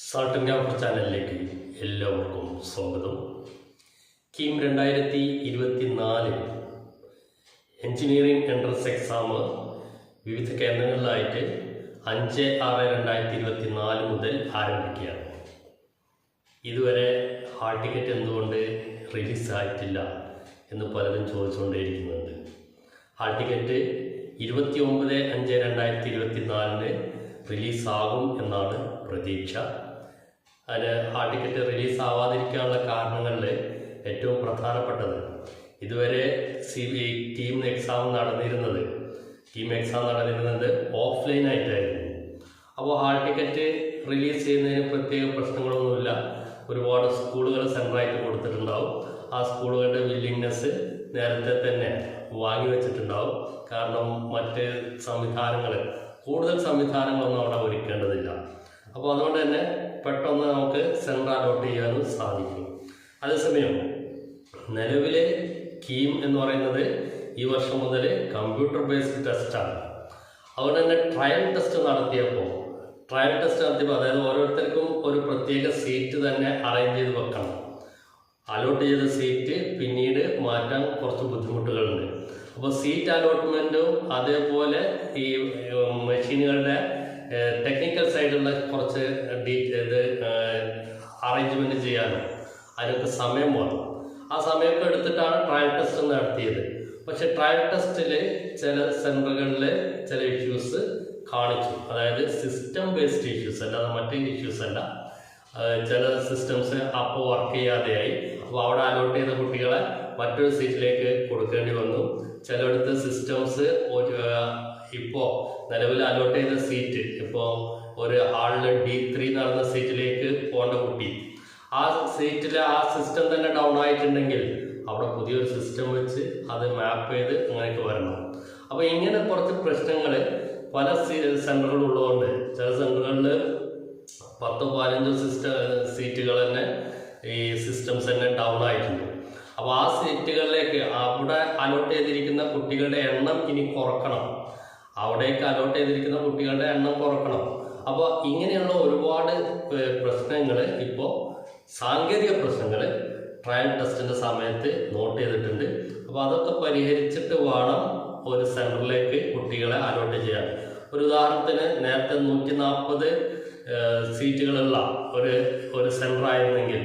Salt and ചാനലിലേക്ക് എല്ലാവർക്കും സ്വാഗതം. കീം 2024 എഞ്ചിനീയറിംഗ് എൻട്രൻസ് എക്സാം വിവിധ കേന്ദ്രങ്ങളിലായിട്ട് 5/6/2024 മുതൽ ആരംഭിക്കുകയാണ്. ഇതുവരെ ഹാൾ ടിക്കറ്റ് എന്തുകൊണ്ട് റിലീസായിട്ടില്ല എന്ന് പലരും ചോദിച്ചുകൊണ്ടേയിരിക്കുന്നുണ്ട്. ഹാൾ ടിക്കറ്റ് 29/5/2024 റിലീസാകും എന്നാണ് പ്രതീക്ഷ. അതിന് ഹാൾ ടിക്കറ്റ് റിലീസാവാതിരിക്കാനുള്ള കാരണങ്ങളിൽ ഏറ്റവും പ്രധാനപ്പെട്ടത്, ഇതുവരെ കീം എക്സാം നടന്നിരുന്നത് ഓഫ്ലൈൻ ആയിട്ടായിരുന്നു. അപ്പോൾ ഹാൾ ടിക്കറ്റ് റിലീസ് ചെയ്യുന്നതിന് പ്രത്യേക പ്രശ്നങ്ങളൊന്നുമില്ല. ഒരുപാട് സ്കൂളുകൾ സെൻറ്ററായിട്ട് കൊടുത്തിട്ടുണ്ടാവും. ആ സ്കൂളുകളുടെ വില്ലിങ്നെസ് നേരത്തെ തന്നെ വാങ്ങി വെച്ചിട്ടുണ്ടാവും. കാരണം മറ്റ് കൂടുതൽ സംവിധാനങ്ങളൊന്നും അവിടെ ഒരുക്കേണ്ടതില്ല. അപ്പോൾ അതുകൊണ്ട് തന്നെ പെട്ടെന്ന് നമുക്ക് സെൻറ്റർ അലോട്ട് ചെയ്യാനും സാധിക്കും. അതേസമയം നിലവിലെ കീം എന്ന് പറയുന്നത് ഈ വർഷം മുതൽ കമ്പ്യൂട്ടർ ബേസ്ഡ് ടെസ്റ്റാണ്. അതുകൊണ്ട് തന്നെ ട്രയൽ ടെസ്റ്റ് നടത്തിയപ്പോൾ അതായത് ഓരോരുത്തർക്കും ഒരു പ്രത്യേക സീറ്റ് തന്നെ അറേഞ്ച് ചെയ്ത് വെക്കണം. അലോട്ട് ചെയ്ത സീറ്റ് പിന്നീട് മാറ്റാൻ കുറച്ച് ബുദ്ധിമുട്ടുകളുണ്ട്. അപ്പോൾ സീറ്റ് അലോട്ട്മെൻറ്റും അതേപോലെ ഈ മെഷീനുകളുടെ ടെക്നിക്കൽ സൈഡുള്ള കുറച്ച് അറേഞ്ച്മെൻറ്റ് ചെയ്യാനും അതിനൊക്കെ സമയം വേണം. ആ സമയമൊക്കെ എടുത്തിട്ടാണ് ട്രയൽ ടെസ്റ്റ് നടത്തിയത്. പക്ഷെ ട്രയൽ ടെസ്റ്റിൽ ചില സെൻറ്ററുകളിൽ ചില ഇഷ്യൂസ് കാണിച്ചു. അതായത് സിസ്റ്റം ബേസ്ഡ് ഇഷ്യൂസ്, അല്ലാതെ മറ്റ് ഇഷ്യൂസ് അല്ല. ചില സിസ്റ്റംസ് അപ്പോൾ വർക്ക് ചെയ്യാതെയായി. അപ്പോൾ അവിടെ അലോട്ട് ചെയ്ത കുട്ടികളെ മറ്റൊരു സീറ്റിലേക്ക് കൊടുക്കേണ്ടി വന്നു. ചിലയിടത്ത് സിസ്റ്റംസ് ഇപ്പോൾ നിലവിൽ അലോട്ട് ചെയ്ത സീറ്റ്, ഇപ്പോൾ ഒരു ഹാളിൽ D3 നടന്ന സീറ്റിലേക്ക് പോകേണ്ട കുട്ടി, ആ സീറ്റിലെ ആ സിസ്റ്റം തന്നെ ഡൗൺ ആയിട്ടുണ്ടെങ്കിൽ അവിടെ പുതിയൊരു സിസ്റ്റം വെച്ച് അത് മാപ്പ് ചെയ്ത് അങ്ങനെയൊക്കെ വരണം. അപ്പോൾ ഇങ്ങനെ കുറച്ച് പ്രശ്നങ്ങൾ പല സെൻറ്ററുകളുള്ളതുകൊണ്ട് ചില സെൻറ്ററുകളിൽ 10-15 സീറ്റുകൾ തന്നെ ഈ സിസ്റ്റംസ് തന്നെ ഡൗൺ ആയിട്ടുണ്ട്. അപ്പോൾ ആ സീറ്റുകളിലേക്ക് അവിടെ അലോട്ട് ചെയ്തിരിക്കുന്ന കുട്ടികളുടെ എണ്ണം ഇനി കുറക്കണം. അപ്പോൾ ഇങ്ങനെയുള്ള ഒരുപാട് പ്രശ്നങ്ങൾ, ഇപ്പോൾ സാങ്കേതിക പ്രശ്നങ്ങൾ ട്രയൽ ടെസ്റ്റിൻ്റെ സമയത്ത് നോട്ട് ചെയ്തിട്ടുണ്ട്. അപ്പോൾ അതൊക്കെ പരിഹരിച്ചിട്ട് വേണം ഒരു സെൻറ്ററിലേക്ക് കുട്ടികളെ അലോട്ട് ചെയ്യാൻ. ഒരു ഉദാഹരണത്തിന് നേരത്തെ 140 സീറ്റുകളുള്ള ഒരു സെൻറ്റർ ആയിരുന്നെങ്കിൽ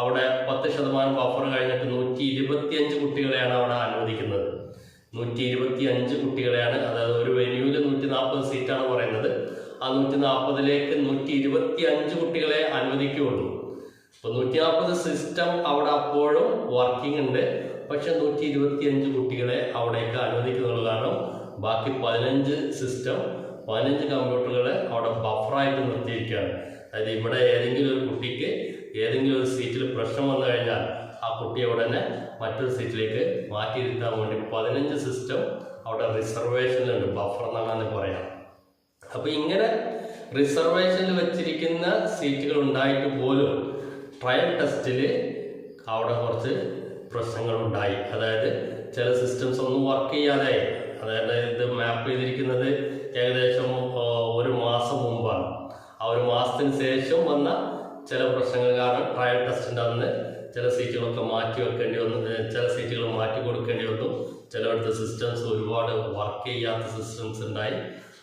അവിടെ 10% ബഫർ കഴിഞ്ഞിട്ട് 125 കുട്ടികളെയാണ് അവിടെ അനുവദിക്കുന്നത്. 125 കുട്ടികളെയാണ്, അതായത് ഒരു വെന്യൂവിൽ 140 സീറ്റാണ് പറയുന്നത്. ആ 140ലേക്ക് 125 കുട്ടികളെ അനുവദിക്കുകയുള്ളൂ. അപ്പോൾ 140 സിസ്റ്റം അവിടെ അപ്പോഴും വർക്കിംഗ് ഉണ്ട്. പക്ഷെ 125 കുട്ടികളെ അവിടേക്ക് അനുവദിക്കുന്നുള്ളൂ. കാരണം ബാക്കി 15 കമ്പ്യൂട്ടറുകളെ അവിടെ ബഫറായിട്ട് നിർത്തിയിരിക്കുകയാണ്. അതായത് ഇവിടെ ഏതെങ്കിലും ഒരു കുട്ടിക്ക് ഏതെങ്കിലും ഒരു സീറ്റിൽ പ്രശ്നം വന്നു കഴിഞ്ഞാൽ ആ കുട്ടിയെ ഉടനെ മറ്റൊരു സീറ്റിലേക്ക് മാറ്റിയിരുത്താൻ വേണ്ടി 15 സിസ്റ്റം അവിടെ റിസർവേഷനിലുണ്ട്, ബഫർ എന്നാണ് പറയാം. അപ്പോൾ ഇങ്ങനെ റിസർവേഷനിൽ വെച്ചിരിക്കുന്ന സീറ്റുകൾ ഉണ്ടായിട്ട് പോലും ട്രയൽ ടെസ്റ്റിൽ അവിടെ കുറച്ച് പ്രശ്നങ്ങളുണ്ടായി. അതായത് ചില സിസ്റ്റംസ് ഒന്നും വർക്ക് ചെയ്യാതെ, അതായത് ഇത് മാപ്പ് ചെയ്തിരിക്കുന്നത് ഏകദേശം ഒരു മാസം മുമ്പാണ്. ആ ഒരു മാസത്തിന് ശേഷം വന്ന ചില പ്രശ്നങ്ങൾ കാരണം ട്രയൽ ടെസ്റ്റിൻ്റെ അന്ന് ചില സീറ്റുകളൊക്കെ മാറ്റി വെക്കേണ്ടി വന്നു, ചില സീറ്റുകൾ മാറ്റി കൊടുക്കേണ്ടി വന്നു. ചിലയിടത്ത് സിസ്റ്റംസ് ഒരുപാട് വർക്ക് ചെയ്യാത്ത സിസ്റ്റംസ് ഉണ്ടായി.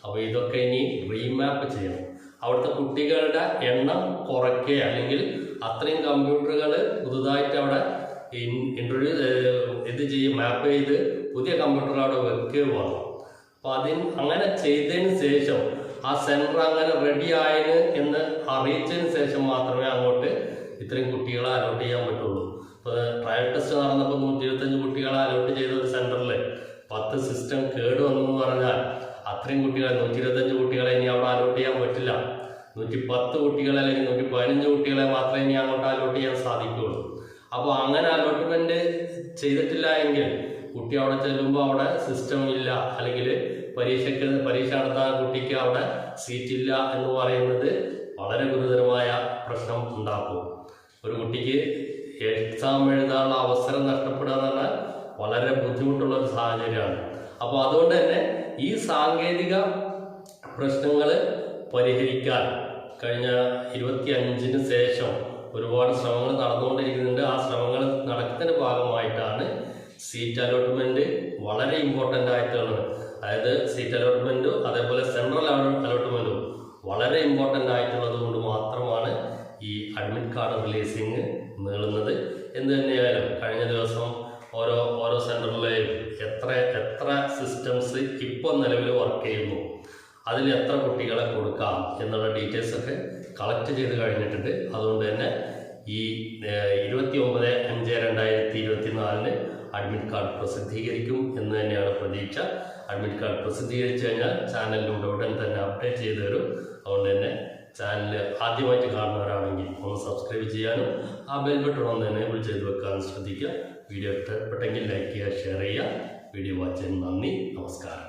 അപ്പോൾ ഇതൊക്കെ ഇനി റീമാപ്പ് ചെയ്യണം. അവിടുത്തെ കുട്ടികളുടെ എണ്ണം കുറയ്ക്കുക, അല്ലെങ്കിൽ അത്രയും കമ്പ്യൂട്ടറുകൾ പുതുതായിട്ട് അവിടെ മാപ്പ് ചെയ്ത് പുതിയ കമ്പ്യൂട്ടറുകൾ അവിടെ വെക്കുകയും വേണം. അപ്പോൾ അങ്ങനെ ചെയ്തതിന് ശേഷം ആ സെൻറ്റർ അങ്ങനെ റെഡി ആയത് എന്ന് അറിയിച്ചതിന് ശേഷം മാത്രമേ അങ്ങോട്ട് ഇത്രയും കുട്ടികളെ അലോട്ട് ചെയ്യാൻ പറ്റുള്ളൂ. ഇപ്പോൾ ട്രയൽ ടെസ്റ്റ് നടന്നപ്പോൾ 125 കുട്ടികളെ അലോട്ട് ചെയ്ത ഒരു സെൻറ്ററിൽ 10 സിസ്റ്റം കേട് വന്നു എന്ന് പറഞ്ഞാൽ അത്രയും കുട്ടികളെ 125 കുട്ടികളെ ഇനി അവിടെ അലോട്ട് ചെയ്യാൻ പറ്റില്ല. 110 കുട്ടികളെ അല്ലെങ്കിൽ 115 കുട്ടികളെ മാത്രമേ ഇനി അങ്ങോട്ട് അലോട്ട് ചെയ്യാൻ സാധിക്കുകയുള്ളൂ. അപ്പോൾ അങ്ങനെ അലോട്ട്മെൻറ്റ് ചെയ്തിട്ടില്ല എങ്കിൽ കുട്ടി അവിടെ ചെല്ലുമ്പോൾ അവിടെ സിസ്റ്റം ഇല്ല, അല്ലെങ്കിൽ പരീക്ഷ നടത്താൻ കുട്ടിക്ക് അവിടെ സീറ്റില്ല എന്ന് പറയുന്നത് വളരെ ഗുരുതരമായ പ്രശ്നം ഉണ്ടാക്കും. ഒരു കുട്ടിക്ക് എക്സാം എഴുതാനുള്ള അവസരം നഷ്ടപ്പെടുക എന്ന് പറഞ്ഞാൽ വളരെ ബുദ്ധിമുട്ടുള്ള ഒരു സാഹചര്യമാണ്. അപ്പോൾ അതുകൊണ്ട് തന്നെ ഈ സാങ്കേതിക പ്രശ്നങ്ങൾ പരിഹരിക്കാൻ കഴിഞ്ഞ 25-ന് ശേഷം ഒരുപാട് ശ്രമങ്ങൾ നടന്നുകൊണ്ടിരിക്കുന്നുണ്ട്. ആ ശ്രമങ്ങൾ നടക്കുന്നതിൻ്റെ ഭാഗമായിട്ടാണ് സീറ്റ് അലോട്ട്മെൻറ്റ് വളരെ ഇമ്പോർട്ടൻ്റ് ആയിട്ടുള്ളത്. അതായത് സീറ്റ് അലോട്ട്മെൻറ്റും അതേപോലെ സെൻട്രൽ അലോട്ട്മെൻറ്റും വളരെ ഇമ്പോർട്ടൻ്റ് ആയിട്ടുള്ളത് കൊണ്ട് മാത്രമാണ് ഈ അഡ്മിറ്റ് കാർഡ് റിലീസിങ് നീളുന്നത്. എന്ത് തന്നെയായാലും കഴിഞ്ഞ ദിവസം ഓരോ സെൻറ്ററിലെയും എത്ര സിസ്റ്റംസ് ഇപ്പോൾ നിലവിൽ വർക്ക് ചെയ്യുന്നു, അതിൽ എത്ര കുട്ടികളെ കൊടുക്കാം എന്നുള്ള ഡീറ്റെയിൽസൊക്കെ കളക്ട് ചെയ്ത് കഴിഞ്ഞിട്ടുണ്ട്. അതുകൊണ്ട് തന്നെ ഈ 29/5/2024 അഡ്മിറ്റ് കാർഡ് പ്രസിദ്ധീകരിക്കും എന്ന് തന്നെയാണ് പ്രതീക്ഷ. അഡ്മിറ്റ് കാർഡ് പ്രസിദ്ധീകരിച്ചു കഴിഞ്ഞാൽ ചാനലിലൂടെ ഉടൻ തന്നെ അപ്ഡേറ്റ് ചെയ്തു തരും. അതുകൊണ്ട് തന്നെ ചാനൽ ആദ്യമായിട്ട് കാണുന്നവരാണെങ്കിൽ ഒന്ന് സബ്സ്ക്രൈബ് ചെയ്യാനും ആ ബെൽ ബട്ടൺ ഒന്ന് എനേബിൾ ചെയ്ത് വെക്കാനും ശ്രദ്ധിക്കുക. വീഡിയോ ഇഷ്ടപ്പെട്ടെങ്കിൽ ലൈക്ക് ചെയ്യുക, ഷെയർ ചെയ്യുക. വീഡിയോ വാച്ച് ചെയ്യുന്ന നന്ദി, നമസ്കാരം.